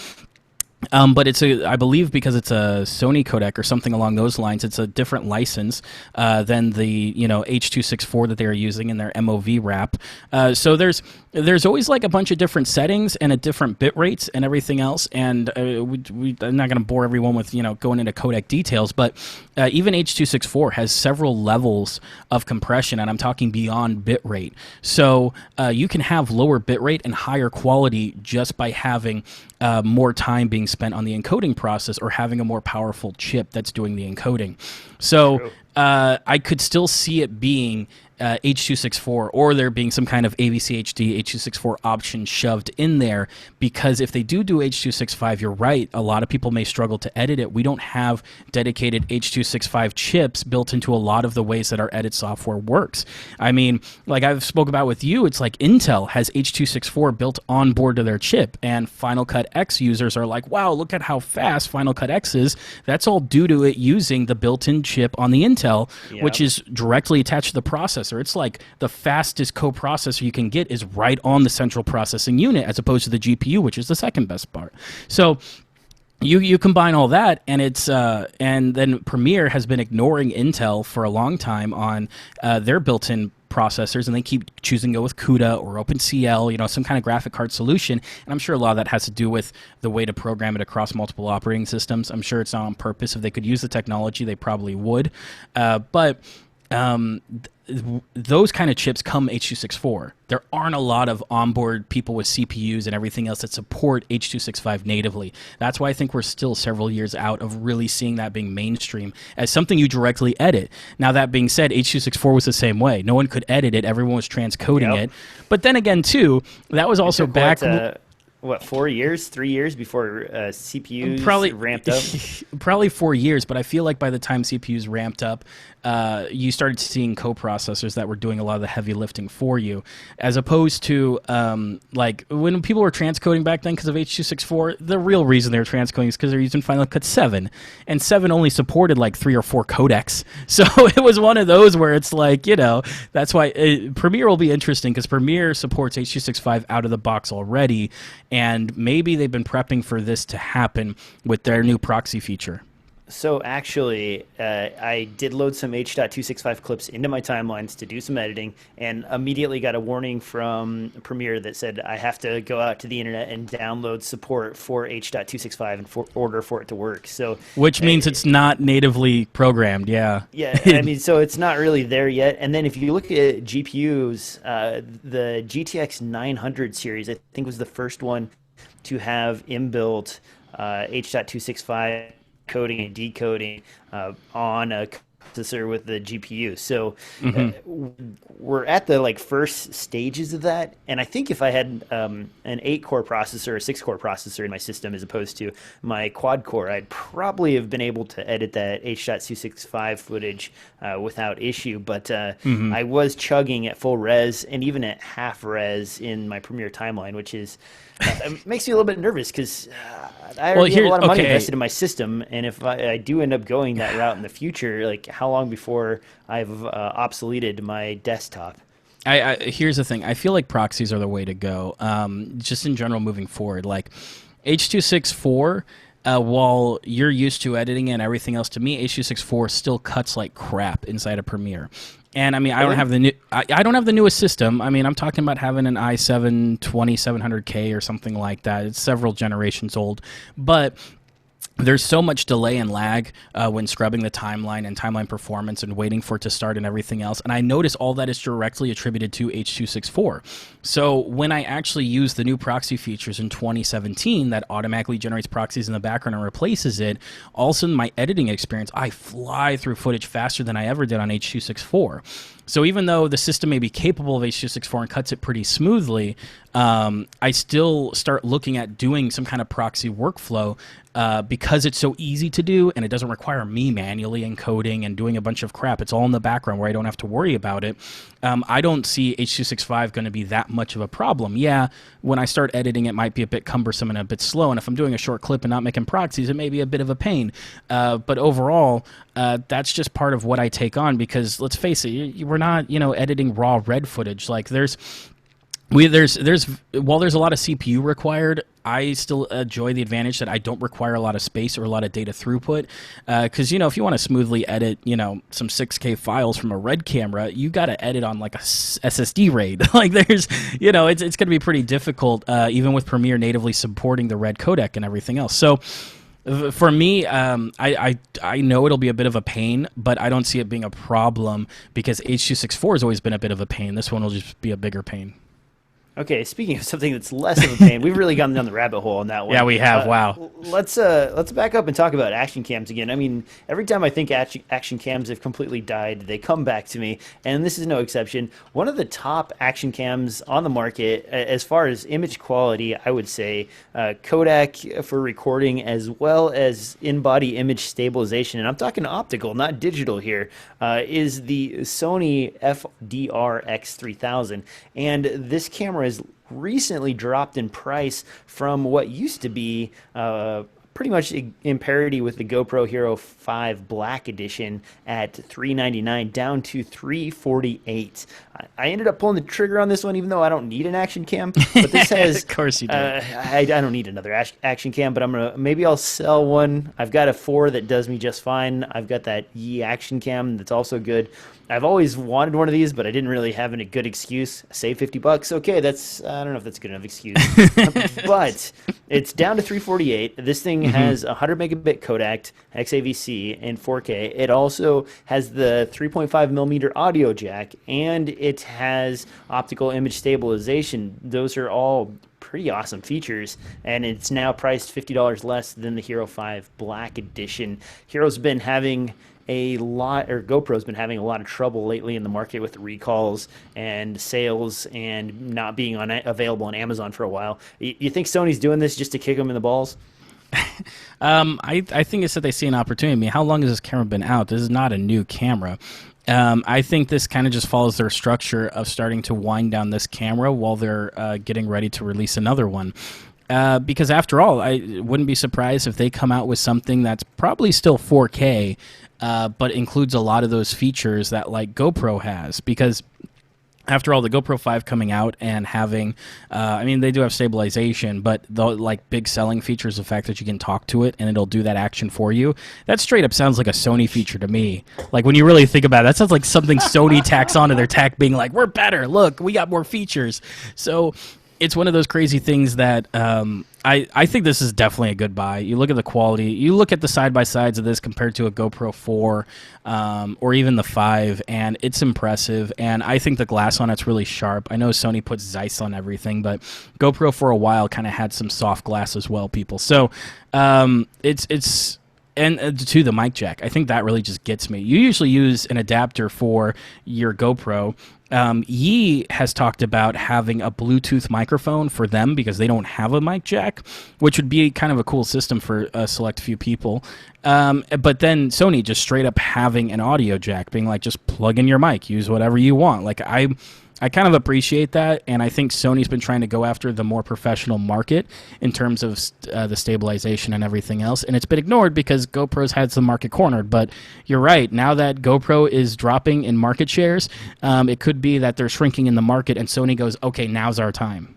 But I believe because it's a Sony codec or something along those lines, it's a different license than the H.264 that they are using in their MOV wrap. So there's always like a bunch of different settings and a different bit rates and everything else. And I'm not going to bore everyone with going into codec details, but even H.264 has several levels of compression, and I'm talking beyond bit rate. So you can have lower bit rate and higher quality just by having more time being spent on the encoding process or having a more powerful chip that's doing the encoding. So I could still see it being H.264, or there being some kind of AVC HD H.264 option shoved in there, because if they do H.265, you're right, a lot of people may struggle to edit it. We don't have dedicated H.265 chips built into a lot of the ways that our edit software works. I mean, like I've spoke about with you, it's like Intel has H.264 built on board to their chip, and Final Cut X users are like, wow, look at how fast Final Cut X is. That's all due to it using the built-in chip on the Intel, which is directly attached to the processor. It's like the fastest coprocessor you can get is right on the central processing unit, as opposed to the GPU, which is the second best part. So you combine all that, and it's and then Premiere has been ignoring Intel for a long time on their built-in processors, and they keep choosing to go with CUDA or OpenCL, some kind of graphic card solution. And I'm sure a lot of that has to do with the way to program it across multiple operating systems. I'm sure it's not on purpose. If they could use the technology, they probably would. But those kind of chips come H.264. There aren't a lot of onboard people with CPUs and everything else that support H.265 natively. That's why I think we're still several years out of really seeing that being mainstream as something you directly edit. Now, that being said, H.264 was the same way. No one could edit it. Everyone was transcoding it. But then again, too, that was also back... 4 years, 3 years before CPUs ramped up? Probably 4 years, but I feel like by the time CPUs ramped up, you started seeing coprocessors that were doing a lot of the heavy lifting for you, as opposed to like when people were transcoding back then because of H.264, the real reason they were transcoding is because they're using Final Cut 7, and 7 only supported like 3 or 4 codecs. So it was one of those where it's like, that's why Premiere will be interesting, because Premiere supports H.265 out of the box already, and maybe they've been prepping for this to happen with their new proxy feature. So actually, I did load some H.265 clips into my timelines to do some editing, and immediately got a warning from Premiere that said I have to go out to the internet and download support for H.265 in order for it to work. So, which means it's not natively programmed, Yeah, I mean, so it's not really there yet. And then if you look at GPUs, the GTX 900 series, I think, was the first one to have inbuilt H.265 coding and decoding on a processor with the GPU. So we're at the first stages of that. And I think if I had an 8-core processor or 6-core processor in my system as opposed to my quad-core, I'd probably have been able to edit that H.265 footage without issue. But I was chugging at full res and even at half res in my Premiere timeline, which is it makes me a little bit nervous because I already have a lot of money invested in my system, and if I do end up going that route in the future, how long before I've obsoleted my desktop? Here's the thing. I feel like proxies are the way to go, just in general moving forward. Like H.264, while you're used to editing and everything else, to me, H.264 still cuts like crap inside of Premiere. And I mean, I don't have the new. I don't have the newest system. I mean, I'm talking about having an i7 2700K or something like that. It's several generations old, but there's so much delay and lag when scrubbing the timeline and timeline performance and waiting for it to start and everything else. And I notice all that is directly attributed to H.264. So when I actually use the new proxy features in 2017 that automatically generates proxies in the background and replaces it, all of a sudden my editing experience, I fly through footage faster than I ever did on H.264. So even though the system may be capable of H.264 and cuts it pretty smoothly, I still start looking at doing some kind of proxy workflow because it's so easy to do and it doesn't require me manually encoding and doing a bunch of crap. It's all in the background where I don't have to worry about it. I don't see H.265 going to be that much of a problem. Yeah, when I start editing, it might be a bit cumbersome and a bit slow. And if I'm doing a short clip and not making proxies, it may be a bit of a pain. But overall, that's just part of what I take on because let's face it, we're not, editing raw red footage. Like there's while there's a lot of CPU required, I still enjoy the advantage that I don't require a lot of space or a lot of data throughput. Because, if you want to smoothly edit, some 6K files from a red camera, you got to edit on like a SSD RAID. Like there's, it's going to be pretty difficult, even with Premiere natively supporting the red codec and everything else. So for me, I know it'll be a bit of a pain, but I don't see it being a problem because H.264 has always been a bit of a pain. This one will just be a bigger pain. Okay, speaking of something that's less of a pain, we've really gone down the rabbit hole on that one. Yeah, we have. Wow. Let's back up and talk about action cams again. I mean, every time I think action cams have completely died, they come back to me, and this is no exception. One of the top action cams on the market, as far as image quality, I would say Kodak for recording as well as in-body image stabilization, and I'm talking optical, not digital here, is the Sony FDR X3000, and this camera has recently dropped in price from what used to be pretty much in parity with the GoPro Hero 5 Black Edition at $399 down to $348. I ended up pulling the trigger on this one, even though I don't need an action cam. But this has, of course you do. I don't need another action cam, but maybe I'll sell one. I've got a 4 that does me just fine. I've got that Yi action cam that's also good. I've always wanted one of these, but I didn't really have a good excuse. Save $50. Okay, I don't know if that's a good enough excuse. But it's down to $348. This thing has a 100 megabit codec, XAVC, and 4K. It also has the 3.5 millimeter audio jack, and it has optical image stabilization. Those are all pretty awesome features, and it's now priced $50 less than the Hero 5 Black Edition. GoPro's been having a lot of trouble lately in the market with recalls and sales and not being available on Amazon for a while. You think Sony's doing this just to kick them in the balls? I think it's that they see an opportunity. I mean, how long has this camera been out? This is not a new camera. I think this kind of just follows their structure of starting to wind down this camera while they're getting ready to release another one. Because after all, I wouldn't be surprised if they come out with something that's probably still 4K, but includes a lot of those features that like GoPro has. Because after all, the GoPro 5 coming out and having, they do have stabilization, but the big selling feature is the fact that you can talk to it and it'll do that action for you. That straight up sounds like a Sony feature to me. Like when you really think about it, that sounds like something Sony tacks onto their tech, being like, we're better, look, we got more features. So it's one of those crazy things that I think this is definitely a good buy. You look at the quality, you look at the side-by-sides of this compared to a GoPro 4 or even the 5, and it's impressive. And I think the glass on it's really sharp. I know Sony puts Zeiss on everything, but GoPro for a while kind of had some soft glass as well, people. So it's And to the mic jack, I think that really just gets me. You usually use an adapter for your GoPro. Yi has talked about having a Bluetooth microphone for them because they don't have a mic jack, which would be kind of a cool system for a select few people. But then Sony just straight up having an audio jack, being like, just plug in your mic, use whatever you want. Like I kind of appreciate that, and I think Sony's been trying to go after the more professional market in terms of the stabilization and everything else, and it's been ignored because GoPro's had the market cornered. But you're right, now that GoPro is dropping in market shares, it could be that they're shrinking in the market, and Sony goes, okay, now's our time.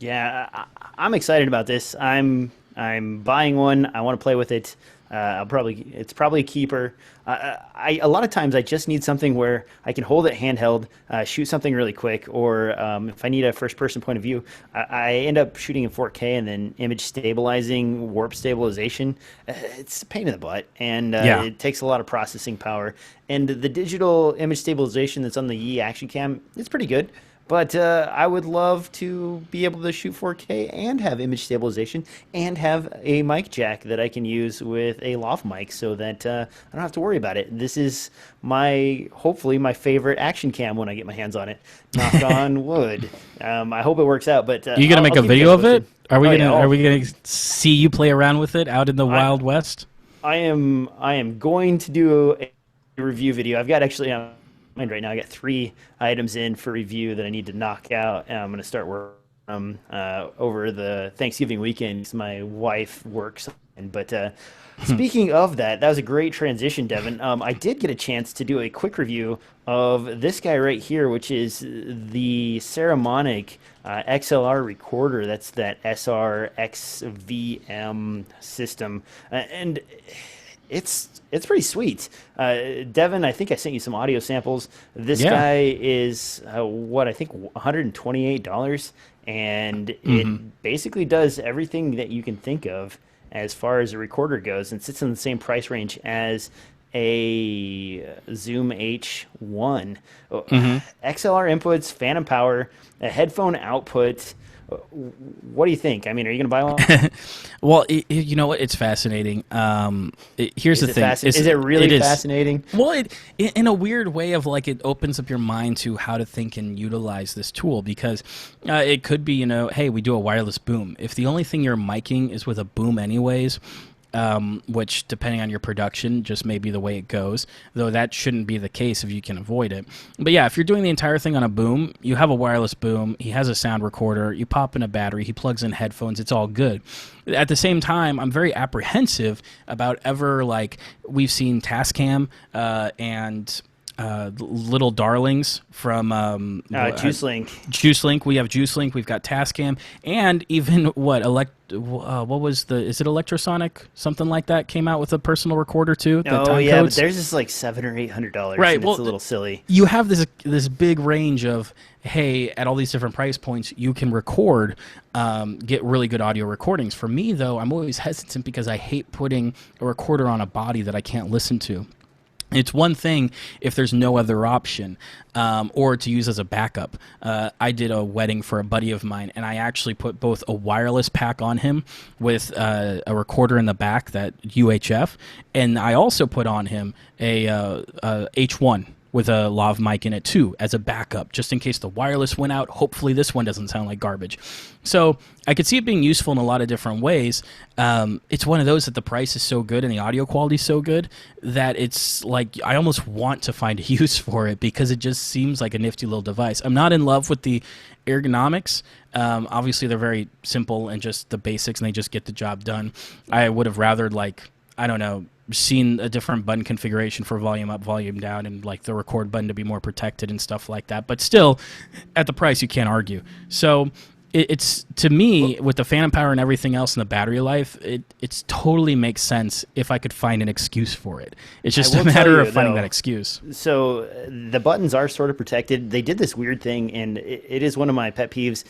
Yeah, I'm excited about this. I'm buying one. I want to play with it. It's probably a keeper. A lot of times I just need something where I can hold it handheld, shoot something really quick, or if I need a first-person point of view, I end up shooting in 4K and then image stabilizing, warp stabilization. It's a pain in the butt, and it takes a lot of processing power. And the digital image stabilization that's on the Yi Action Cam, it's pretty good. But I would love to be able to shoot 4K and have image stabilization and have a mic jack that I can use with a lav mic so that I don't have to worry about it. This is hopefully my favorite action cam when I get my hands on it. Knock on wood. I hope it works out. But you gonna make a video of it? Are we gonna see you play around with it out in the Wild West? I am going to do a review video. I've got actually. Right now I got 3 items in for review that I need to knock out, and I'm going to start work over the Thanksgiving weekend because my wife works. But speaking of that was a great transition, Devin. I did get a chance to do a quick review of this guy right here, which is the Saramonic XLR Recorder. That's that SRXVM system, and it's pretty sweet. Devin, I think I sent you some audio samples. This guy is I think $128, and it basically does everything that you can think of as far as a recorder goes, and sits in the same price range as a Zoom H1. XLR inputs, phantom power, a headphone output. What do you think? I mean, are you going to buy one? Well, you know what? It's fascinating. Here's the thing. Is it really fascinating? Well, in a weird way of like it opens up your mind to how to think and utilize this tool, because it could be, hey, we do a wireless boom. If the only thing you're miking is with a boom anyways, which depending on your production just may be the way it goes, though that shouldn't be the case if you can avoid it. But yeah, if you're doing the entire thing on a boom, you have a wireless boom, he has a sound recorder, you pop in a battery, he plugs in headphones, it's all good. At the same time, I'm very apprehensive about we've seen Tascam and little darlings from JuiceLink. We have JuiceLink. We've got Tascam, and even what was is it Electrosonic? Something like that came out with a personal recorder too. Oh yeah, but theirs is like $700 or $800. Right, well, it's a little silly. You have this big range of, hey, at all these different price points, you can record, get really good audio recordings. For me though, I'm always hesitant because I hate putting a recorder on a body that I can't listen to. It's one thing if there's no other option, or to use as a backup. I did a wedding for a buddy of mine, and I actually put both a wireless pack on him with a recorder in the back, that UHF, and I also put on him a H1 with a lav mic in it too as a backup, just in case the wireless went out. Hopefully this one doesn't sound like garbage. So I could see it being useful in a lot of different ways. It's one of those that the price is so good and the audio quality is so good that it's like I almost want to find a use for it because it just seems like a nifty little device. I'm not in love with the ergonomics. Obviously they're very simple and just the basics, and they just get the job done. I would have rather, seen a different button configuration for volume up, volume down, and like the record button to be more protected and stuff like that. But still, at the price, you can't argue. So it's to me, with the phantom power and everything else and the battery life, it's totally makes sense if I could find an excuse for it. It's just a matter of finding that excuse. So the buttons are sort of protected. They did this weird thing, and it is one of my pet peeves.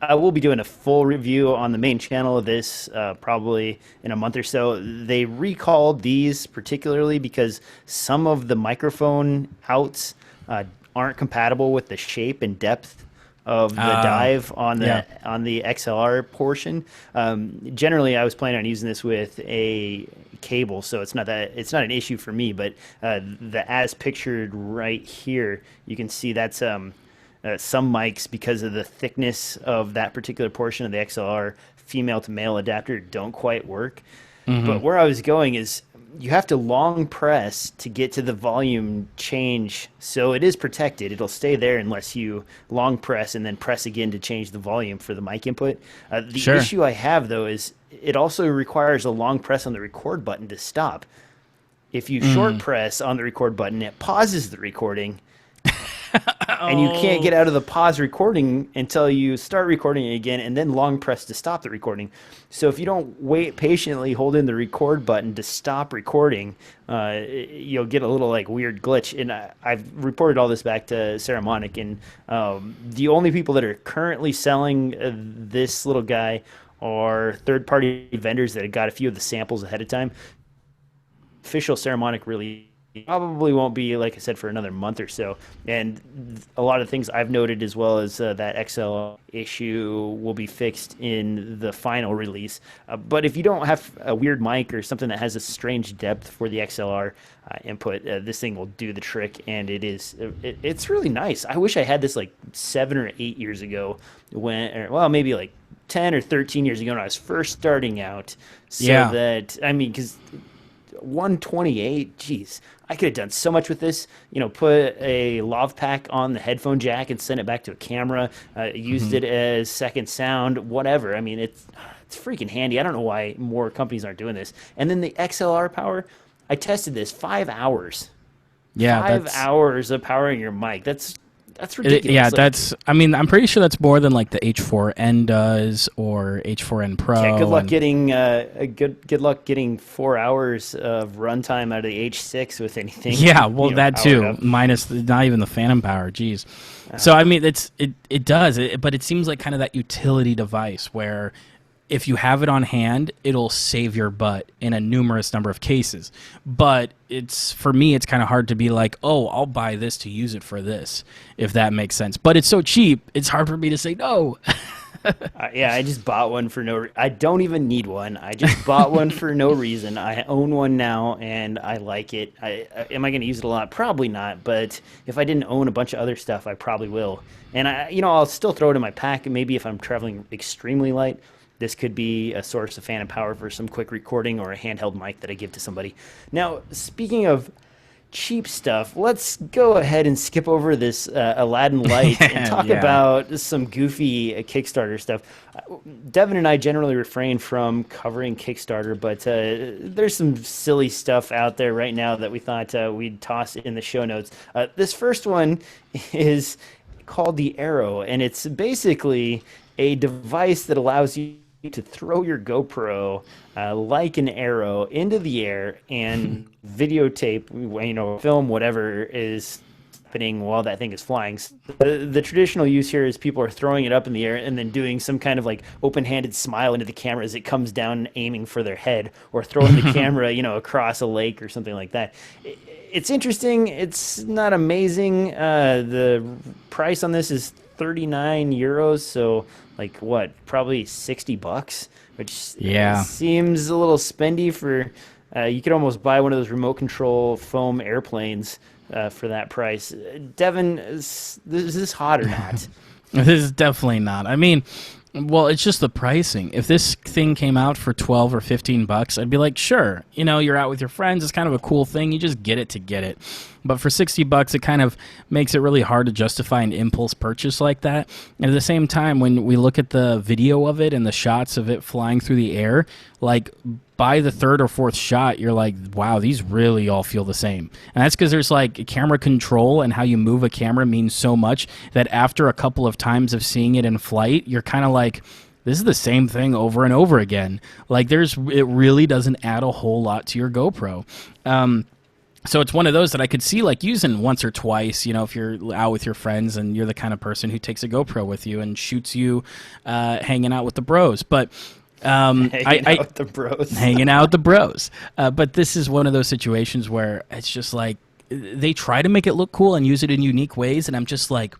I will be doing a full review on the main channel of this probably in a month or so. They recalled these particularly because some of the microphone outs aren't compatible with the shape and depth of the dive on the XLR portion. Generally, I was planning on using this with a cable, so it's not an issue for me. But the as pictured right here, you can see that's some mics, because of the thickness of that particular portion of the XLR female to male adapter, don't quite work. But where I was going is, you have to long press to get to the volume change. So it is protected. It'll stay there unless you long press and then press again to change the volume for the mic input. The issue I have, though, is it also requires a long press on the record button to stop. If you short press on the record button, it pauses the recording. And you can't get out of the pause recording until you start recording it again, and then long press to stop the recording. So if you don't wait patiently, hold in the record button to stop recording, you'll get a little like weird glitch. And I've reported all this back to Saramonic, and the only people that are currently selling this little guy are third-party vendors that have got a few of the samples ahead of time. Official Saramonic really probably won't be, like I said, for another month or so. And a lot of things I've noted, as well as that XL issue, will be fixed in the final release. But if you don't have a weird mic or something that has a strange depth for the XLR input, this thing will do the trick. And it's really nice. I wish I had this like 7 or 8 years ago, maybe like 10 or 13 years ago when I was first starting out. So that, I mean, because 128, geez, I could have done so much with this. Put a lav pack on the headphone jack and send it back to a camera. Used it as second sound, whatever. I mean, it's freaking handy. I don't know why more companies aren't doing this. And then the XLR power, I tested this 5 hours. Yeah, 5 hours of powering your mic. That's ridiculous. I'm pretty sure that's more than like the H4n does, or H4n Pro. Yeah, good luck getting 4 hours of runtime out of the H6 with anything. Yeah, well, that too, minus not even the phantom power. Geez. So I mean, it does, but it seems like kind of that utility device where if you have it on hand, it'll save your butt in a numerous number of cases. But for me, it's kind of hard to be like, oh, I'll buy this to use it for this, if that makes sense. But it's so cheap, it's hard for me to say no. I just bought one for I don't even need one. I just bought one for no reason. I own one now, and I like it. Am I going to use it a lot? Probably not. But if I didn't own a bunch of other stuff, I probably will. And I'll still throw it in my pack. Maybe if I'm traveling extremely light, this could be a source of phantom power for some quick recording, or a handheld mic that I give to somebody. Now, speaking of cheap stuff, let's go ahead and skip over this Aladdin light and talk about some goofy Kickstarter stuff. Devin and I generally refrain from covering Kickstarter, but there's some silly stuff out there right now that we thought we'd toss in the show notes. This first one is called the Arrow, and it's basically a device that allows you to throw your GoPro like an arrow into the air and videotape, film whatever is happening while that thing is flying. The traditional use here is people are throwing it up in the air and then doing some kind of like open-handed smile into the camera as it comes down, aiming for their head, or throwing the camera, across a lake or something like that. It's interesting. It's not amazing. The price on this is 39 euros, so like what, probably $60, which seems a little spendy for you could almost buy one of those remote control foam airplanes for that price. Devin, is this hot or not? This is definitely not. I mean, well, it's just the pricing. If this thing came out for $12 or $15, I'd be like, sure, you're out with your friends, it's kind of a cool thing, you just get it to get it. But for $60, it kind of makes it really hard to justify an impulse purchase like that. And at the same time, when we look at the video of it and the shots of it flying through the air, like by the third or fourth shot, you're like, wow, these really all feel the same. And that's because there's like camera control, and how you move a camera means so much that after a couple of times of seeing it in flight, you're kind of like, this is the same thing over and over again. Like it really doesn't add a whole lot to your GoPro. So it's one of those that I could see like using once or twice, if you're out with your friends and you're the kind of person who takes a GoPro with you and shoots you hanging out with the bros. But hanging out with the bros. Hanging out with the bros. But this is one of those situations where it's just like they try to make it look cool and use it in unique ways, and I'm just like,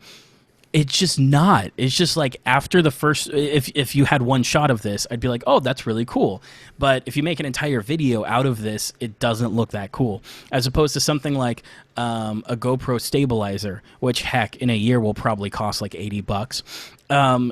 It's just not. It's just like after the first, if you had one shot of this, I'd be like, oh, that's really cool. But if you make an entire video out of this, it doesn't look that cool. As opposed to something like a GoPro stabilizer, which heck, in a year will probably cost like $80.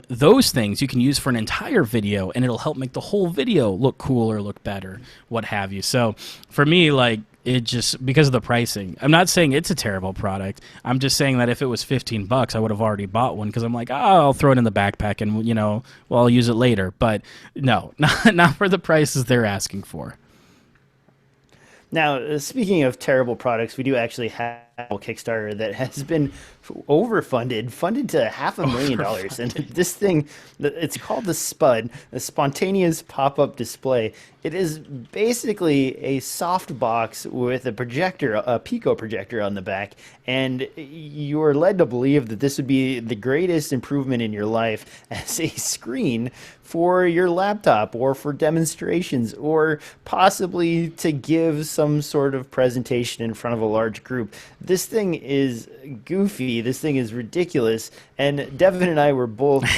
Those things you can use for an entire video, and it'll help make the whole video look cool or look better, what have you. So for me, like, it just, because of the pricing, I'm not saying it's a terrible product. I'm just saying that if it was $15, I would have already bought one, because I'm like, oh, I'll throw it in the backpack and, you know, well, I'll use it later. But no, not for the prices they're asking for. Now, speaking of terrible products, we do actually have a Kickstarter that has been funded to $500,000. And this thing, it's called the SPUD, a Spontaneous Pop-Up Display. It is basically a soft box with a projector, a Pico projector on the back. And you are led to believe that this would be the greatest improvement in your life as a screen for your laptop, or for demonstrations, or possibly to give some sort of presentation in front of a large group. This thing is goofy. This thing is ridiculous. And Devin and I were both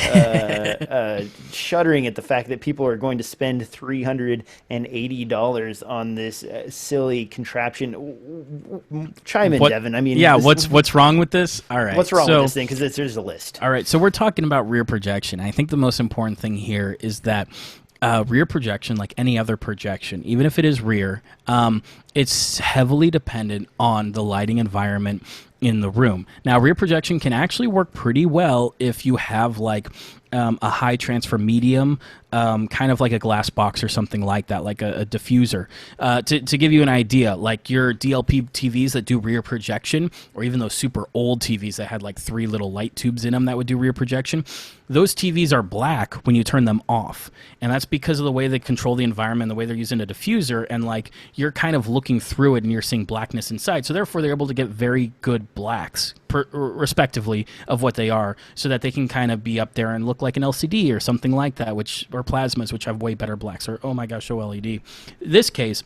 shuddering at the fact that people are going to spend $380 on this silly contraption. Chime in, Devin. I mean, yeah. What's wrong with this? All right. What's wrong with this thing? Because there's a list. All right. So we're talking about rear projection. I think the most important thing here is that rear projection, like any other projection, even if it is rear, it's heavily dependent on the lighting environment in the room. Now, rear projection can actually work pretty well if you have like a high transfer medium, kind of like a glass box or something like that, like a diffuser. To give you an idea, like your DLP TVs that do rear projection, or even those super old TVs that had like 3 little light tubes in them that would do rear projection, those TVs are black when you turn them off. And that's because of the way they control the environment, the way they're using a diffuser, and like you're kind of looking through it and you're seeing blackness inside. So therefore they're able to get very good blacks, respectively, of what they are, so that they can kind of be up there and look like an LCD or something like that, or plasmas, which have way better blacks, or oh my gosh, OLED. This case,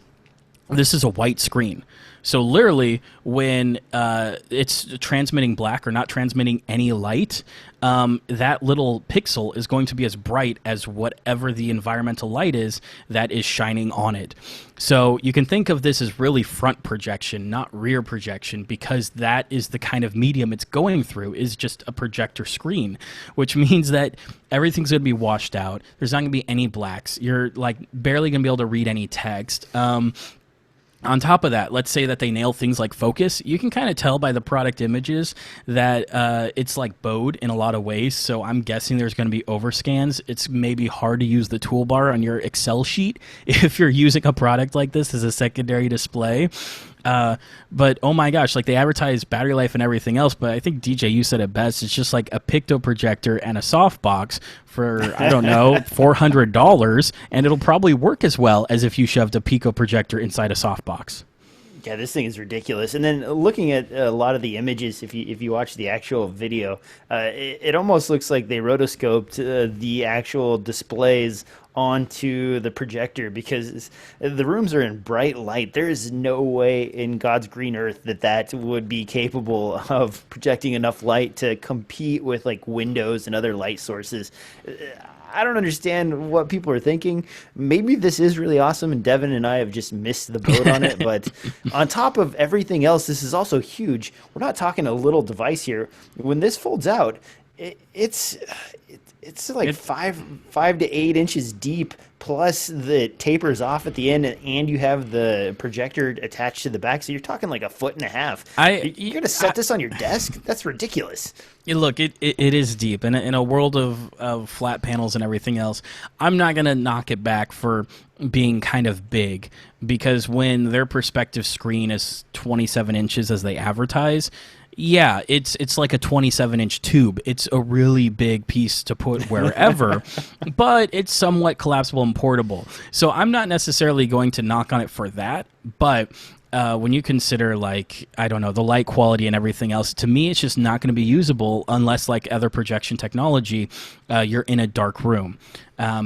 this is a white screen. So literally, when it's transmitting black or not transmitting any light, that little pixel is going to be as bright as whatever the environmental light is that is shining on it. So you can think of this as really front projection, not rear projection, because that is the kind of medium it's going through, is just a projector screen, which means that everything's going to be washed out. There's not going to be any blacks. You're like barely going to be able to read any text. On top of that, let's say that they nail things like focus. You can kind of tell by the product images that it's like bowed in a lot of ways. So I'm guessing there's going to be overscans. It's maybe hard to use the toolbar on your Excel sheet if you're using a product like this as a secondary display. But oh my gosh, like they advertise battery life and everything else, but I think DJ, you said it best. It's just like a picto projector and a softbox for, I don't know, $400, and it'll probably work as well as if you shoved a Pico projector inside a softbox. Yeah, this thing is ridiculous. And then looking at a lot of the images, if you watch the actual video, it almost looks like they rotoscoped the actual displays onto the projector, because the rooms are in bright light. There is no way in God's green earth that would be capable of projecting enough light to compete with like windows and other light sources. I don't understand what people are thinking. Maybe this is really awesome, and Devin and I have just missed the boat on it. But on top of everything else, this is also huge. We're not talking a little device here. When this folds out, it's like 5 to 8 inches deep, plus the tapers off at the end, and you have the projector attached to the back. So you're talking like 1.5 feet. You're going to set this on your desk? That's ridiculous. Look, it is deep. In a world of flat panels and everything else, I'm not going to knock it back for being kind of big, because when their perspective screen is 27 inches as they advertise, yeah, it's like a 27-inch tube. It's a really big piece to put wherever, but it's somewhat collapsible and portable. So I'm not necessarily going to knock on it for that, but when you consider, like, I don't know, the light quality and everything else, to me it's just not going to be usable unless, like other projection technology, you're in a dark room,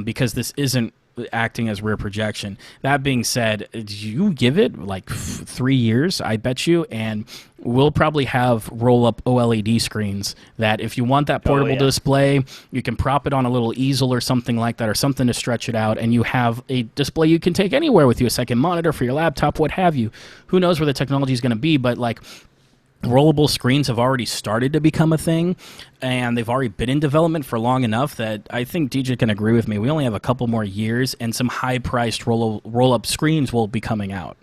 because this isn't acting as rear projection. That being said, you give it like 3 years, I bet you, and we'll probably have roll-up OLED screens that if you want that portable display, you can prop it on a little easel or something like that, or something to stretch it out, and you have a display you can take anywhere with you, a second monitor for your laptop, what have you. Who knows where the technology is going to be, but like rollable screens have already started to become a thing, and they've already been in development for long enough that I think DJ can agree with me. We only have a couple more years, and some high-priced roll-up screens will be coming out.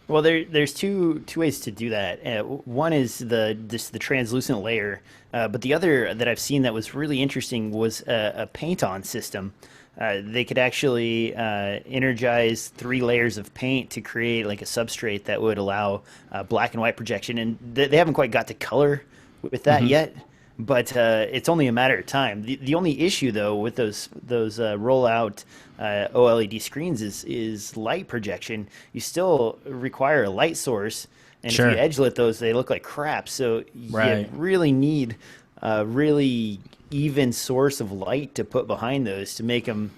Well, there's two ways to do that. One is the translucent layer, but the other that I've seen that was really interesting was a paint-on system. They could actually energize 3 layers of paint to create like a substrate that would allow black and white projection. And they haven't quite got to color with that yet, but it's only a matter of time. The only issue though with those rollout OLED screens is light projection. You still require a light source, and if you edge lit those, they look like crap. So you really need really even source of light to put behind those to make them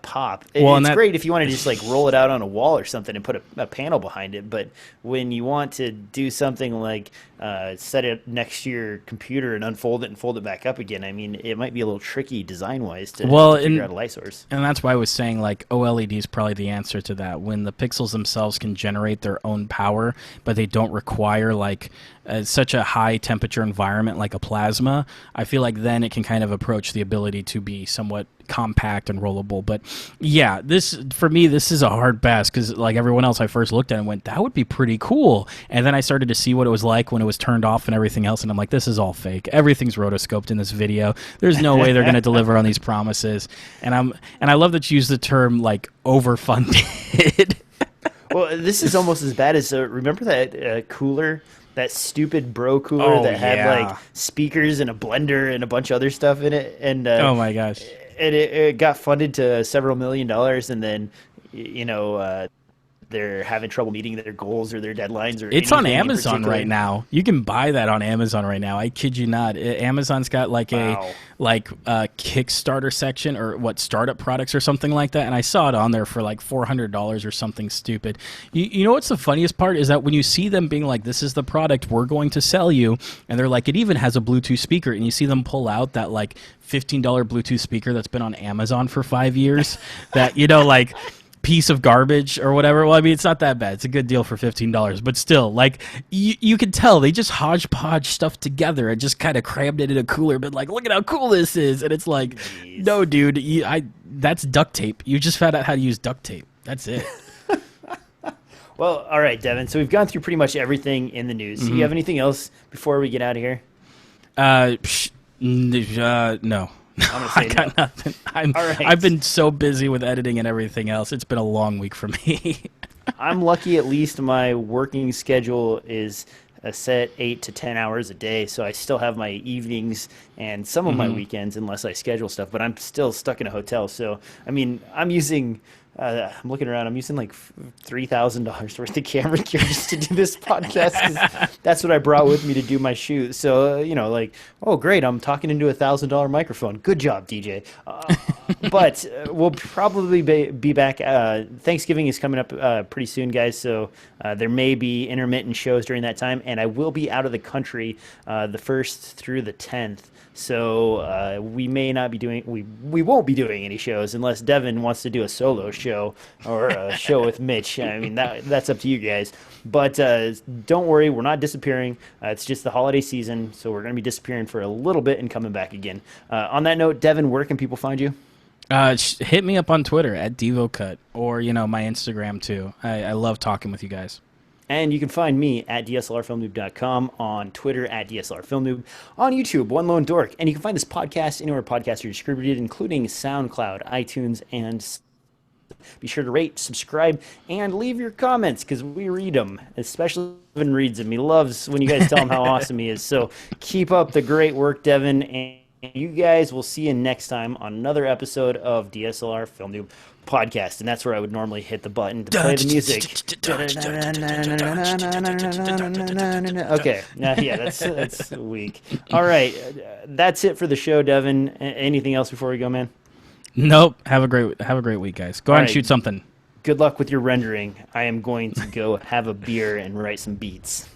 pop. It's great if you want to just like roll it out on a wall or something and put a panel behind it, but when you want to do something like set it next to your computer and unfold it and fold it back up again, I mean, it might be a little tricky design-wise to figure out a light source. And that's why I was saying like OLED is probably the answer to that. When the pixels themselves can generate their own power, but they don't require like such a high temperature environment like a plasma, I feel like then it can kind of approach the ability to be somewhat compact and rollable. But yeah, for me this is a hard pass, because like everyone else, I first looked at it and went, that would be pretty cool, and then I started to see what it was like when it was turned off and everything else, and I'm like, this is all fake. Everything's rotoscoped in this video. There's no way they're going to deliver on these promises. And I love that you use the term like overfunded. Well, this is almost as bad as remember that cooler, that stupid Bro cooler that had like speakers and a blender and a bunch of other stuff in it, and oh my gosh, and it got funded to several $1 million, and then they're having trouble meeting their goals or their deadlines. Or it's on Amazon right now. You can buy that on Amazon right now. I kid you not. Amazon's got like a Kickstarter section, or what, startup products or something like that. And I saw it on there for like $400 or something stupid. You know what's the funniest part is that when you see them being like, this is the product we're going to sell you, and they're like, it even has a Bluetooth speaker, and you see them pull out that like $15 Bluetooth speaker that's been on Amazon for 5 years, that, like piece of garbage or whatever. Well, I mean, it's not that bad. It's a good deal for $15, but still, like, you can tell they just hodgepodge stuff together and just kind of crammed it in a cooler, but like, look at how cool this is. And it's like, no, dude, that's duct tape. You just found out how to use duct tape. That's it. Well, all right, Devin. So we've gone through pretty much everything in the news. Do you have anything else before we get out of here? No. I got nothing. I've been so busy with editing and everything else. It's been a long week for me. I'm lucky at least my working schedule is a set 8 to 10 hours a day, so I still have my evenings and some of my weekends unless I schedule stuff, but I'm still stuck in a hotel. So, I mean, I'm I'm looking around, I'm using like $3,000 worth of camera gear just to do this podcast, 'cause that's what I brought with me to do my shoot. So, like, oh, great, I'm talking into a $1,000 microphone. Good job, DJ. But we'll probably be back. Thanksgiving is coming up pretty soon, guys, so there may be intermittent shows during that time, and I will be out of the country the 1st through the 10th. So we may not be doing, we won't be doing any shows unless Devin wants to do a solo show or a show with Mitch. I mean, that's up to you guys. But don't worry, we're not disappearing. It's just the holiday season, so we're going to be disappearing for a little bit and coming back again. On that note, Devin, where can people find you? Hit me up on Twitter at DevoCut, or my Instagram too. I love talking with you guys. And you can find me at DSLRFilmNoob.com, on Twitter at DSLR Film Noob, on YouTube, One Lone Dork. And you can find this podcast anywhere podcasts are distributed, including SoundCloud, iTunes, and be sure to rate, subscribe, and leave your comments, because we read them, especially Devin reads them. He loves when you guys tell him how awesome he is. So keep up the great work, Devin, and you guys will see you next time on another episode of DSLR Film Noob Podcast, and that's where I would normally hit the button to play the music. Okay, yeah, that's weak. All right, that's it for the show, Devin. Anything else before we go, man? Nope. Have a great week, guys. Go All out and right. shoot something. Good luck with your rendering. I am going to go have a beer and write some beats.